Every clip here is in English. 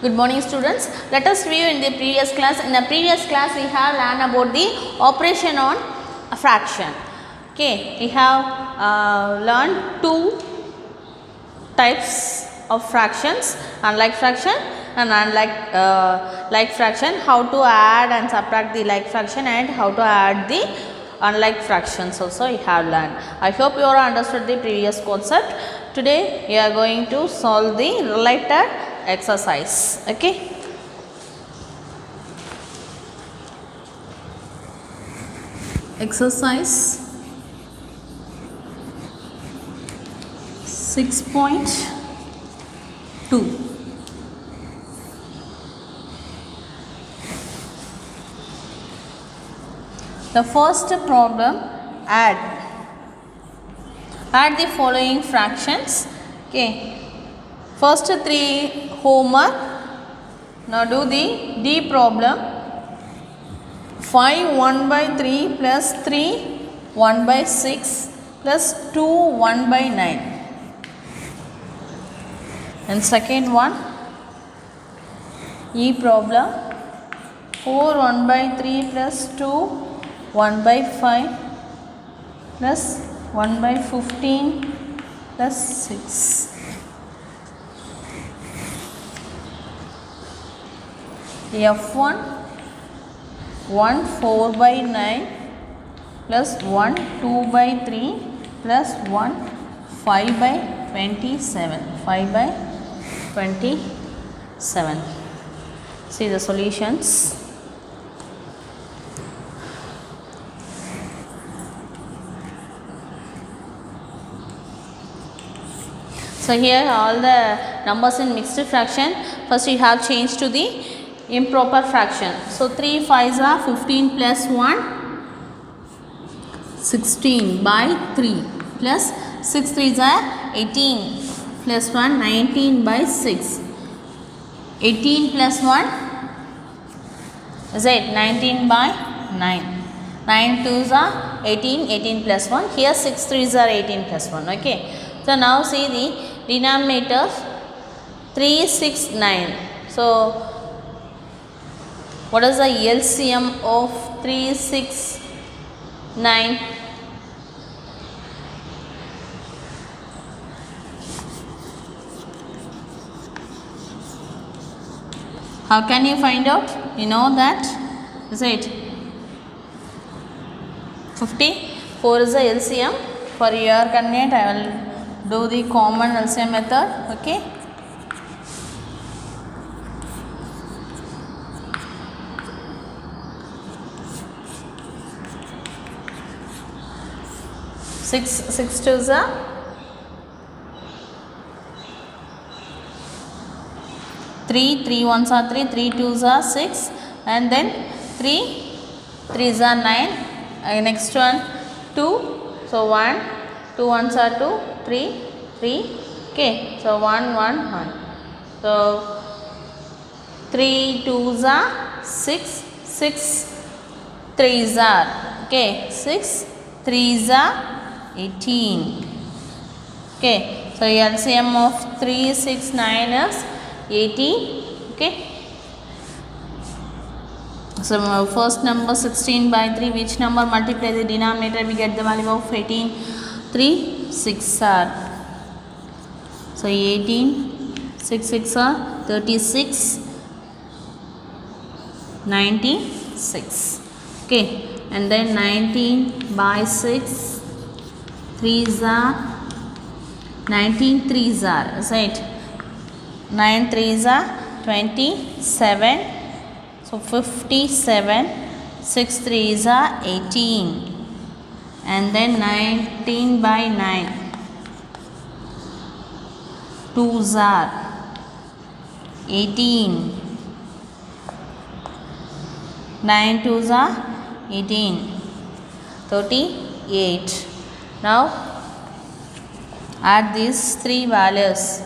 Good morning students. Let us review in the previous class. In the previous class we have learned about the operation on a fraction. Okay, we have learned two types of fractions, unlike fraction and like fraction, how to add and subtract the like fraction and how to add the unlike fractions also we have learned. I hope you all understood the previous concept. Today we are going to solve the related exercise. Okay. Exercise 6.2. The first problem, add the following fractions. Okay. First three homework. Now do the D problem. 5 1 by 3 plus 3 1 by 6 plus 2 1 by 9. And second one, E problem. 4 1 by 3 plus 2 1 by 5 plus 1 by 15 plus 6. F1 1 4 by 9 plus 1 2 by 3 plus 1 5 by 27. 5 by 27. See the solutions. So here all the numbers in mixed fraction. First you have changed to the improper fraction. So 3 5s are 15 plus 1 16 by 3 plus 6 3s are 18 plus 1 19 by 6. 18 plus 1 is it 19 by 9. 9 2s are 18, 18 plus 1. Here 6 3s are 18 plus 1. Okay. So now see the denominators 3 6 9. So what is the LCM of 3 6 9? How can you find out? You know that, is it 50? 4 is the LCM. For your convenience I will do the common LCM method. Okay. Six twos are 3, 3 ones are 3, 3 twos are 6, and then 3 threes are 9. Next one 2, so 1, 2 ones are 2, 3, 3. Okay, so 1, 1, 1. So 3 twos are 6, 6 threes are, okay, 6 threes are 18. Okay, so LCM of 3 6 9 is 18. Okay, so first number 16 by 3, which number multiply the denominator, we get the value of 18. 3 6 are, so 18 6 6 are 36 96. Okay, and then 19 by 6 3s are 19 3s are, right? 9 3s are 27. So 57. 6 3s are 18. And then 19 by 9 2s are 18. 9 2s are 18. 38. Now add these three values.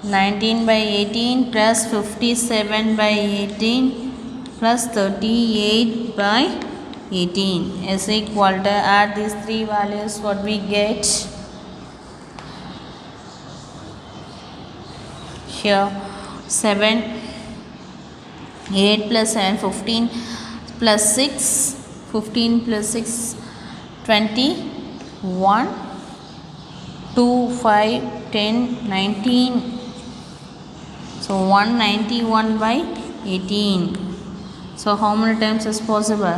19 by 18 plus 57 by 18 plus 38 by 18 is equal to, add these three values, what we get here 7, 8 plus 7, 15 plus 6, 15 plus 6, 21, 2, 5, 10, 19. So 191 by 18. So how many times is possible?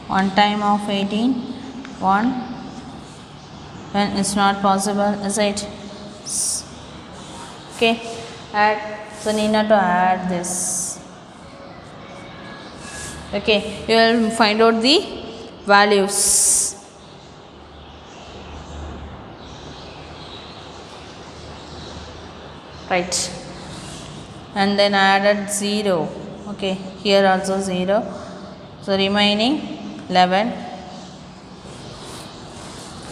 One time of 18, 1. When it's not possible, is it? Okay, add. So need not to add this. Okay, you will find out the values. Right, and then added 0. Okay, here also 0. So remaining 11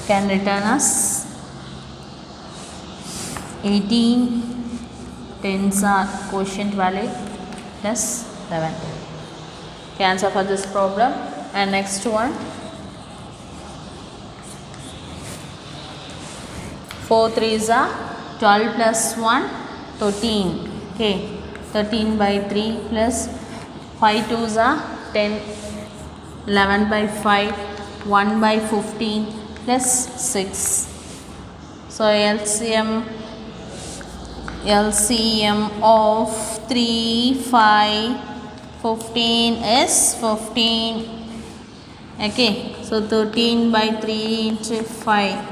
can return us 18. Tens are quotient value plus 11. Okay, answer for this problem. And next one, 4 3s are 12 plus 1, 13. Okay, 13 by 3 plus 5 2s are 10, 11 by 5, 1 by 15 plus 6. So LCM of 3, 5, 15 is 15. Okay, so 13 by 3 into 5.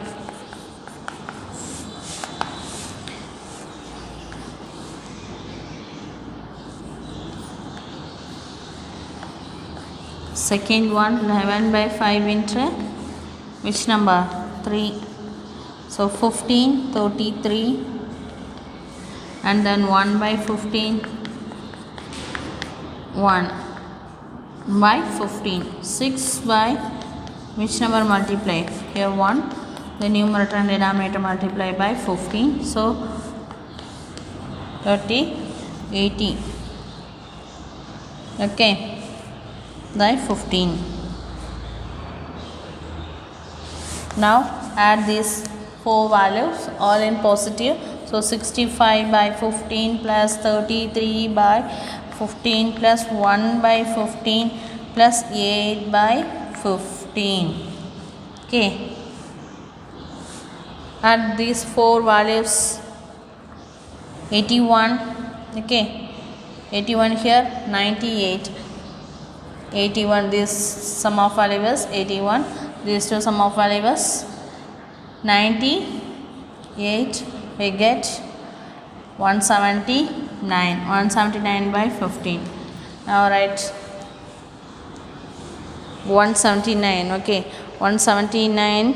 Second one, 11 by 5 into which number? 3. So 15, 33. And then 1 by 15, 1 by 15, 6 by which number multiply? Here 1, the numerator and denominator multiply by 15, so 30, 80. Okay, by 15. Now add these 4 values all in positive. So 65 by 15 plus 33 by 15 plus 1 by 15 plus 8 by 15. Okay. Add these 4 values. 81. Okay. 81 here. 98. 81. This sum of values 81. These two sum of values 98. We get 179 by 15. Now write 179. Okay, 179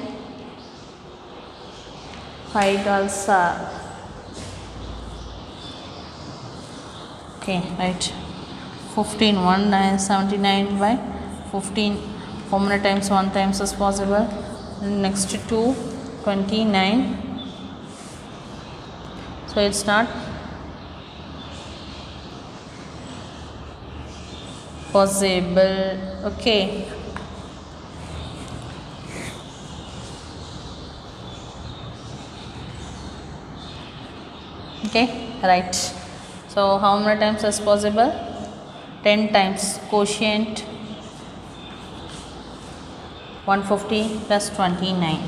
5 also. Okay, right. 15. 179 by 15. How many times 1 times is possible? Next to 2, 29. So it's not possible. Okay. Okay, right. So how many times is possible? 10 times. Quotient 150 plus 29.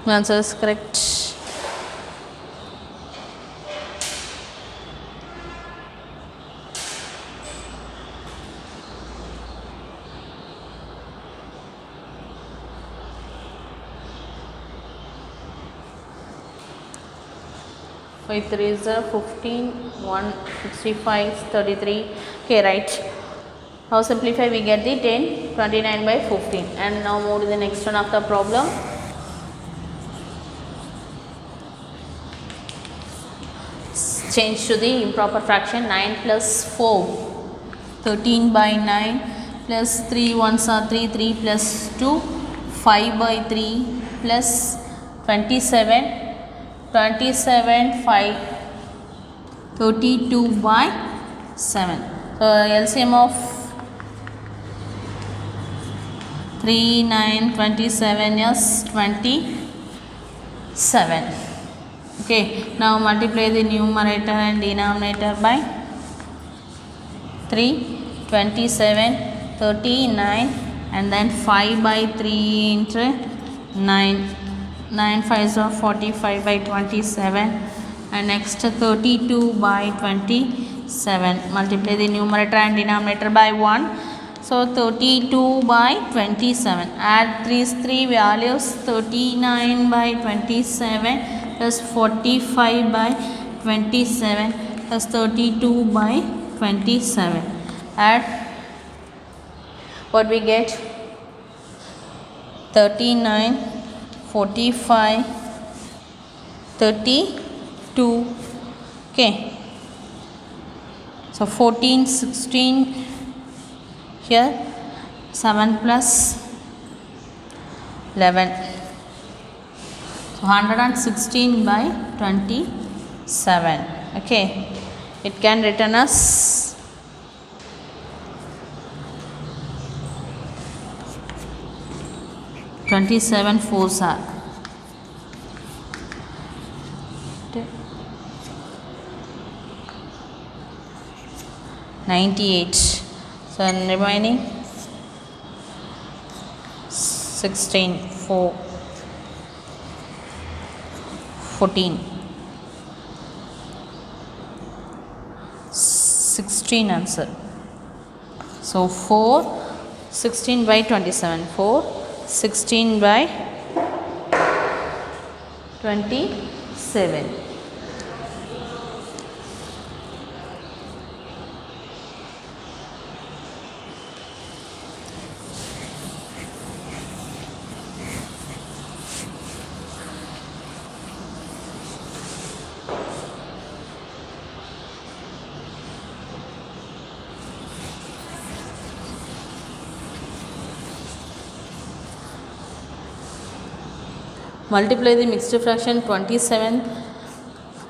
Answer is correct. With 3 is 15, 165, 33. Okay, right. How simplify we get the 10, 29 by 15. And now move to the next one of the problem. Change to the improper fraction. 9 plus 4, 13 by 9 plus 3 ones are 3, 3 plus 2, 5 by 3 plus 27. 27, 5, 32 by 7. So LCM of 3, 9, 27 is 27. Okay, now multiply the numerator and denominator by 3, 27, 39, and then 5 by 3 into 9. 9 5s are 45 by 27, and next 32 by 27. Multiply the numerator and denominator by 1. So 32 by 27. Add these three values, 39 by 27 plus 45 by 27 plus 32 by 27. Add what we get, 39, 45, 32. Okay, so 14, 16 here, 7 plus 11, so 116 by 27. Okay, it can return us 27 fours are 98. So remaining 16, 4, 14, 16 answer. So 4, 16 by 27, 4, 16 by 27. Multiply the mixed fraction 27,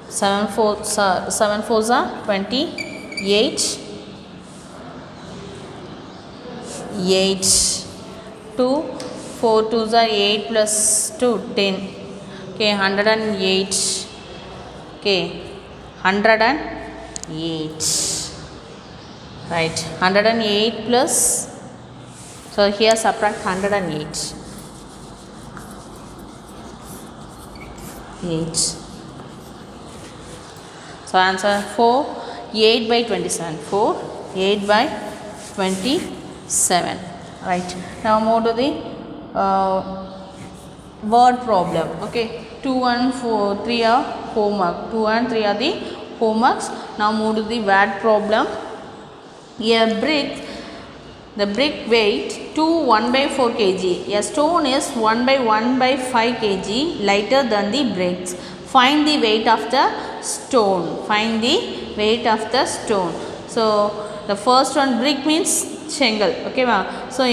7 fours are 28, 8, 2, 4 twos are 8 plus 2, 10. Okay, 108. Okay, 108. Right, 108 plus, so here subtract 108. 8. So answer 4, 8 by 27. 4, 8 by 27. Right. Now move to the word problem. Okay. 2 and 4, 3 are homework. 2 and 3 are the homeworks. Now move to the word problem. A brick. The brick weight 1 by 4 kg. A stone is 1 by 5 kg lighter than the bricks. Find the weight of the stone. Find the weight of the stone. So the first one, brick means shingle. Okay, ma'am. So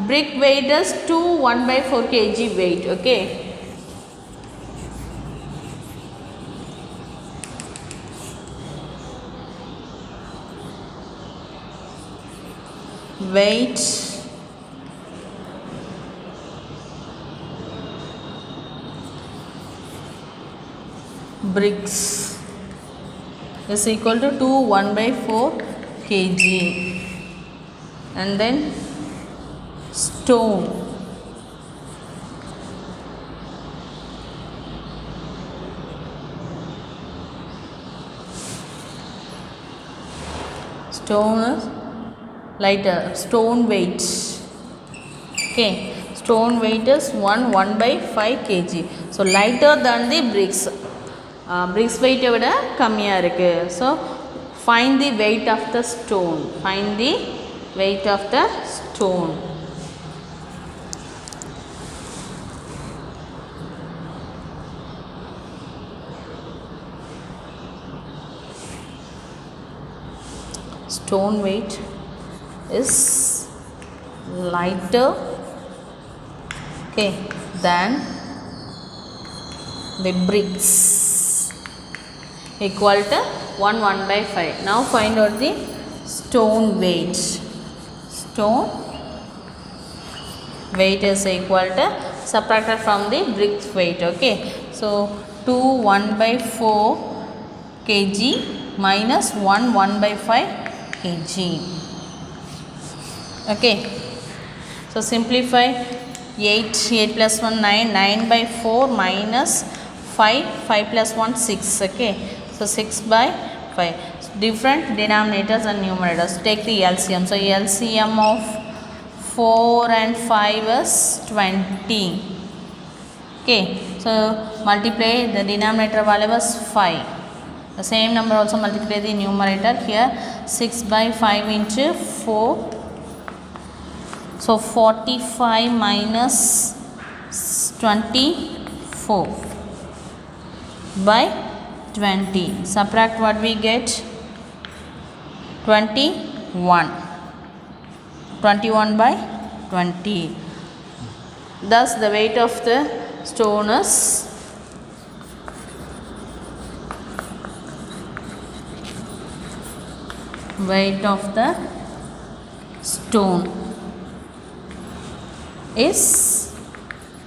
brick weight is 1 by 4 kg weight. Okay. Weight bricks is equal to 1 by 4 kg, and then stone is lighter. Stone weight, okay, stone weight is 1 by 5 kg. So lighter than the bricks. Bricks weight விட கம்மியா இருக்கு. So find the weight of the stone. Find the weight of the stone. Stone weight is lighter, okay, than the bricks, equal to 1 by 5. Now find out the stone weight. Stone weight is equal to subtracted from the bricks weight. Okay, so 2 1 by 4 kg minus 1 1 by 5 kg. Okay, so simplify. 8 plus 1 9, 9 by 4 minus 5 plus 1 6. Okay, so 6 by 5. So different denominators and numerators. Take the LCM. So LCM of 4 and 5 is 20. Okay, so multiply the denominator value was 5. The same number also multiply the numerator. Here 6 by 5 into 4. So 45 minus 24 by 20. Subtract what we get? 21. 21 by 20. Thus the weight of the stone is weight of the stone is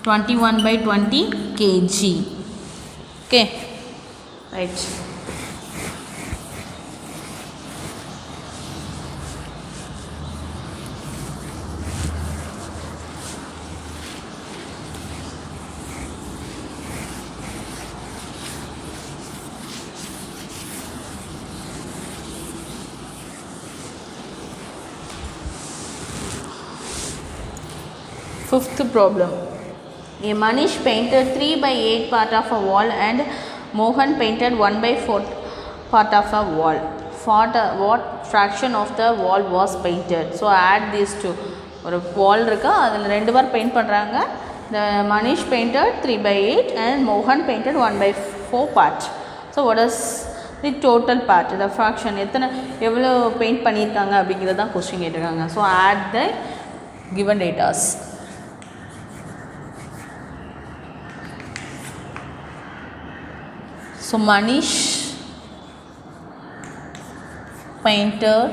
21 by 20 kg. Okay, right. Fifth problem. A Manish painted 3 by 8 part of a wall and Mohan painted 1 by 4 part of a wall. What fraction of the wall was painted? So add these two. ஒரு wall இருக்கு, அதில் 2 பார் paint பண்ணுறாங்க. The Manish painted 3 by 8 and Mohan painted 1 by 4 part. So what is the total part? The fraction எவ்வளோ paint பண்ணியிருக்காங்க அப்படிங்கிறது தான் question கேட்டிருக்காங்க. So add the given datas. So Manish painted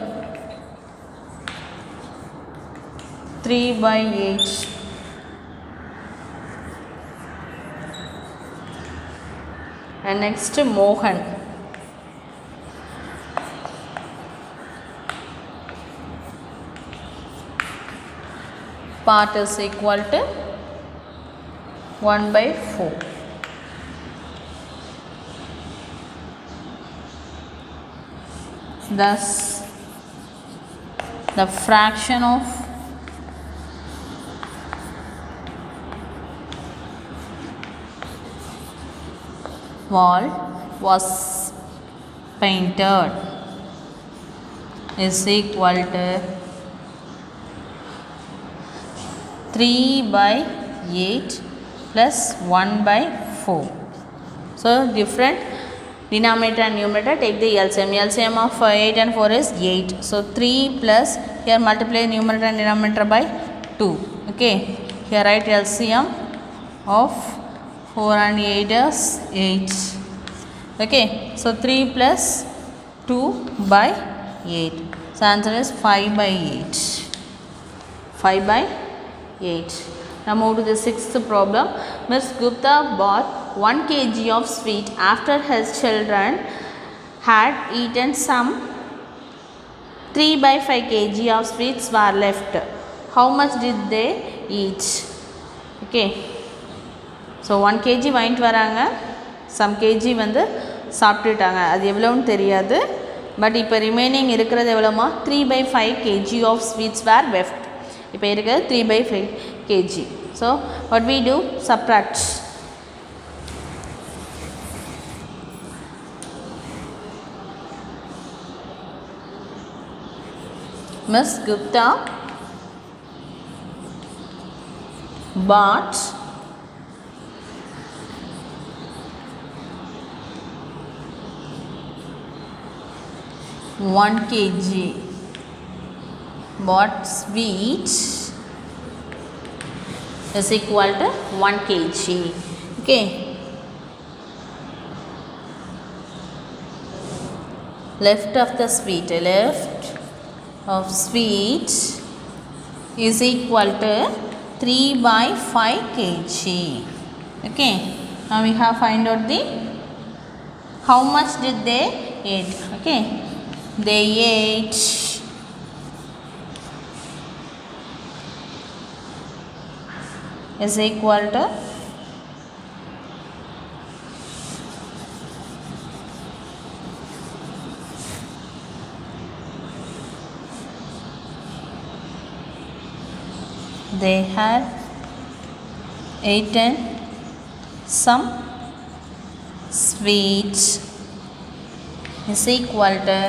3 by 8 and next Mohan part is equal to 1 by 4. Thus the fraction of wall was painted is equal to 3 by 8 plus 1 by 4. So different denominator and numerator. Take the LCM. LCM of 8 and 4 is 8. So 3 plus, here multiply numerator and denominator by 2. Okay, here write LCM of 4 and 8 is 8. Okay, so 3 plus 2 by 8. So answer is 5 by 8. 5 by 8. Now move to the sixth problem. Ms. Gupta bought 1 kg of sweet after his children had eaten some 3 by 5 kg of sweets were left. How much did they eat? Okay, so 1 kg வாங்கிட்டு வராங்க, some kg வந்து சாப்பிட்டுட்டாங்க. அது எவ்வளோன்னு தெரியாது, but இப்போ remaining இருக்கிறது எவ்வளோமா? 3 by 5 kg of sweets were left. இப்போ இருக்கிறது 3 by 5 kg. So what we do? Subtract. Ms. Gupta bought 1 kg bought sweet is equal to 1 kg. Okay, left of the sweet, left of sweet is equal to 3 by 5 kg. Okay, Now we have find out the how much did they eat. Okay, they ate is equal to they had eaten some sweets is equal to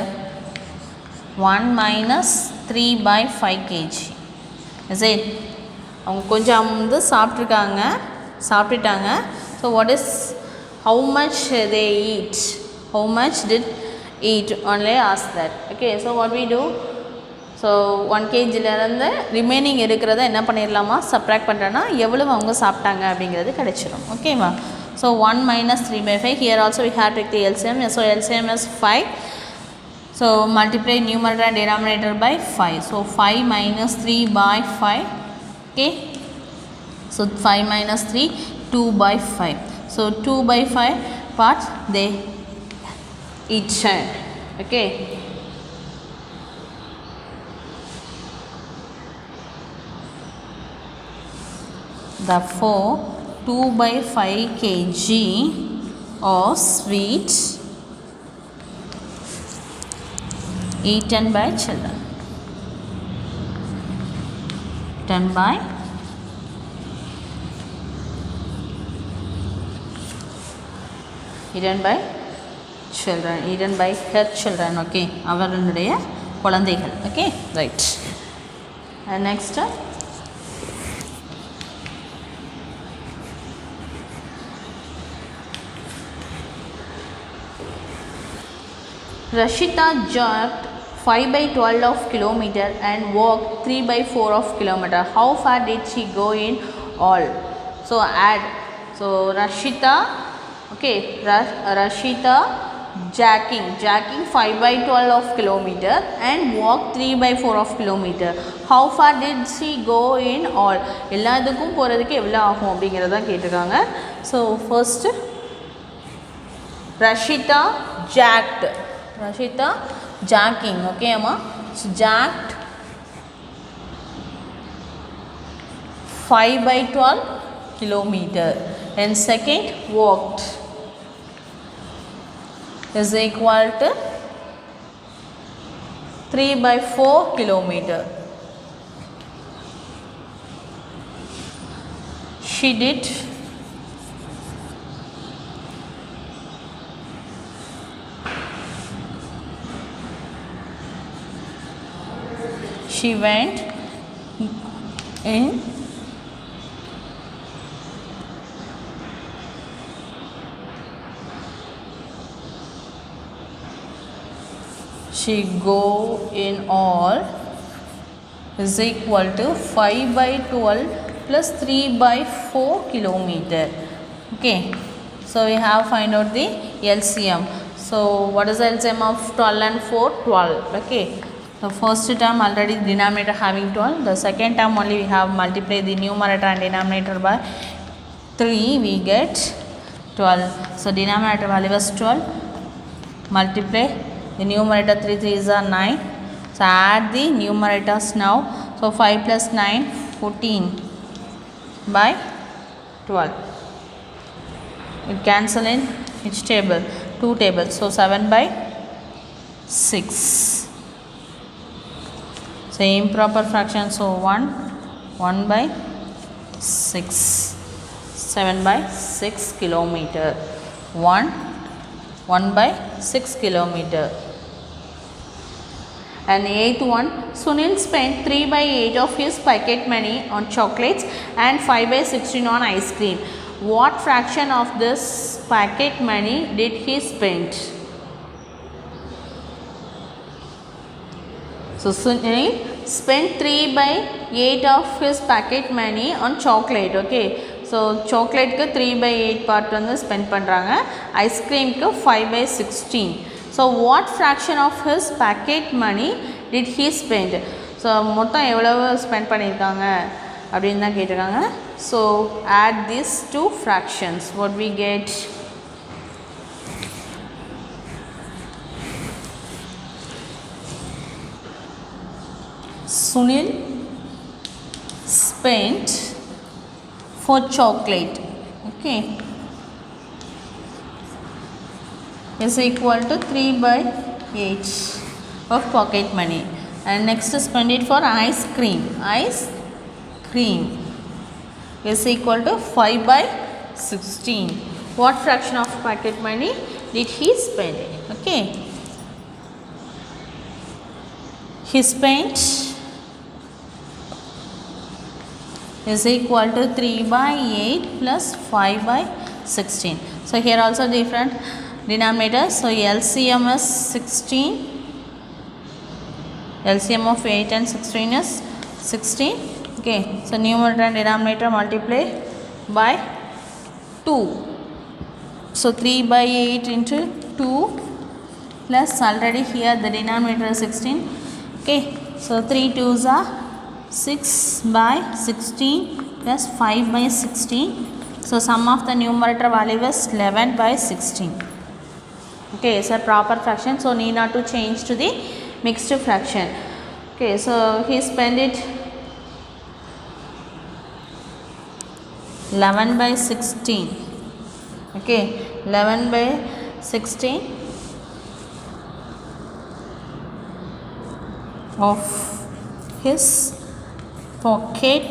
1 minus 3 by 5 kg. Is it? அவங்க கொஞ்சம் வந்து சாப்பிட்டுட்டாங்க. So what is how much they eat? How much did eat? Only ask that. Okay, so what we do? So 1 kgலேருந்து remaining இருக்கிறத என்ன பண்ணிடலாமா subtract பண்ணுறேன்னா எவ்வளவு அவங்க சாப்பிட்டாங்க அப்படிங்கிறது கிடைச்சிடும். ஓகேவா? So 1 minus 3 by 5. Here also we have to take the LCM. So LCM is 5. So multiply numerator and denominator by 5. So 5 minus 3 by 5. Okay. So 5 minus 3, 2 by 5. So 2 by 5 part they each. Okay. Therefore 2 by 5 kg of sweet eaten by children. Eaten by her children. Okay, அவர்களுடைய குழந்தைகள். Okay, right. And next Rashita jogged 5 by 12 of kilometer and walked 3 by 4 of kilometer. How far did she go in all? So add. So Rashita, okay, Rashita jogging 5 by 12 of kilometer and walked 3 by 4 of kilometer. How far did she go in all? எல்லாத்துக்கும் போறதுக்கு எவ்வளவு ஆகும் அப்படிங்கறத கேட்டிருக்காங்க. So first Rashita jogging. Okay amma, so jogged 5 by 12 kilometer and second walked is equal to 3 by 4 kilometer. She did she went in she go in all is equal to 5 by 12 plus 3 by 4 kilometer. Okay, so we have find out the LCM. So what is the LCM of 12 and 4? 12. Okay, the first term already denominator having 12. The second term only we have multiply the numerator and denominator by 3, we get 12. So denominator value was 12. Multiply the numerator, 3 3s are 9. So add the numerators now. So 5 plus 9, 14 by 12. It cancel in each table? 2 tables. So 7 by 6. So improper fraction. So 1 by 6. 7 by 6 kilometer. 1 by 6 kilometer. And the 8th one, Sunil spent 3 by 8 of his pocket money on chocolates and 5 by 16 on ice cream. What fraction of this pocket money did he spend? So Sunil spent 3 by 8 of his pocket money on chocolate. Okay, so chocolate ku 3 by 8 part வந்து spend பண்றாங்க, ice cream ku 5 by 16. So what fraction of his pocket money did he spend? So மொத்தம் எவ்வளவு spend பண்ணிருக்காங்க? அப்படின்னு தான் கேட்டிருக்காங்க. So add these two fractions. What we get? Sunil spent for chocolate, okay, is equal to 3/8 of pocket money. And next spend it for ice cream. Ice cream is equal to 5/16. What fraction of pocket money did he spend? Okay, he spent is equal to 3/8 plus 5/16. So here also different denominators. So LCM is 16. LCM of 8 and 16 is 16. Okay, so numerator and denominator multiply by 2. So 3/8 into 2 plus already here the denominator is 16. Okay, so 3 2s are 6/16 plus 5/16. So sum of the numerator value is 11/16. Okay, it's a proper fraction, so need not to change to the mixed fraction. Okay, so he spent it 11/16. Okay, 11/16 of his pocket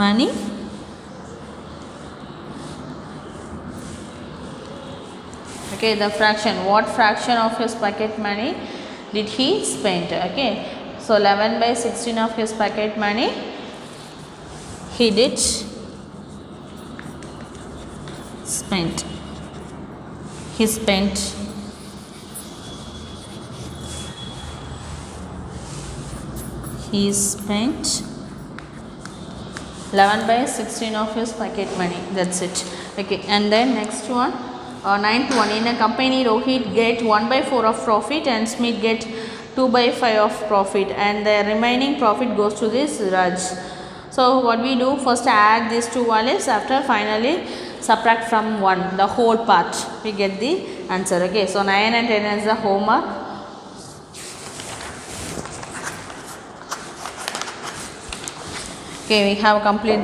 money okay, the fraction, what fraction of his pocket money did he spend? Okay, so 11/16 of his pocket money he did spent. He spent 11/16 of his pocket money. That's it. Okay, and then next one, 9th one. In a company, Rohit get 1/4 of profit and Smith get 2/5 of profit, and the remaining profit goes to this Raj. So what we do, first add these two values, after finally subtract from 1 the whole part, we get the answer. Okay, so 9 and 10 is the homework. Okay, we have completed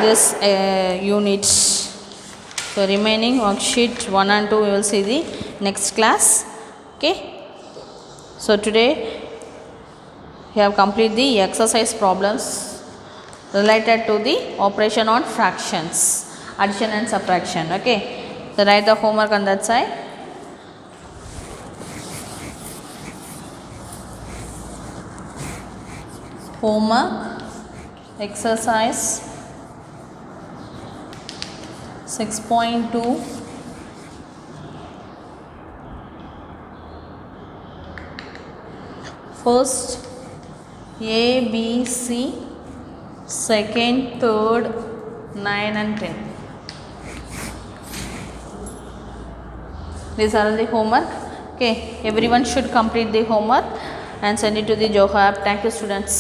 this unit. So remaining worksheet 1 and 2 we will see the next class. Okay, so today we have completed the exercise problems related to the operation on fractions, addition and subtraction. Okay, so write the homework on that side. Homework exercise 6.2 first A, B, C, second, third, 9 and 10. These are the homework. Okay, everyone should complete the homework and send it to the Zoho app. Thank you, students.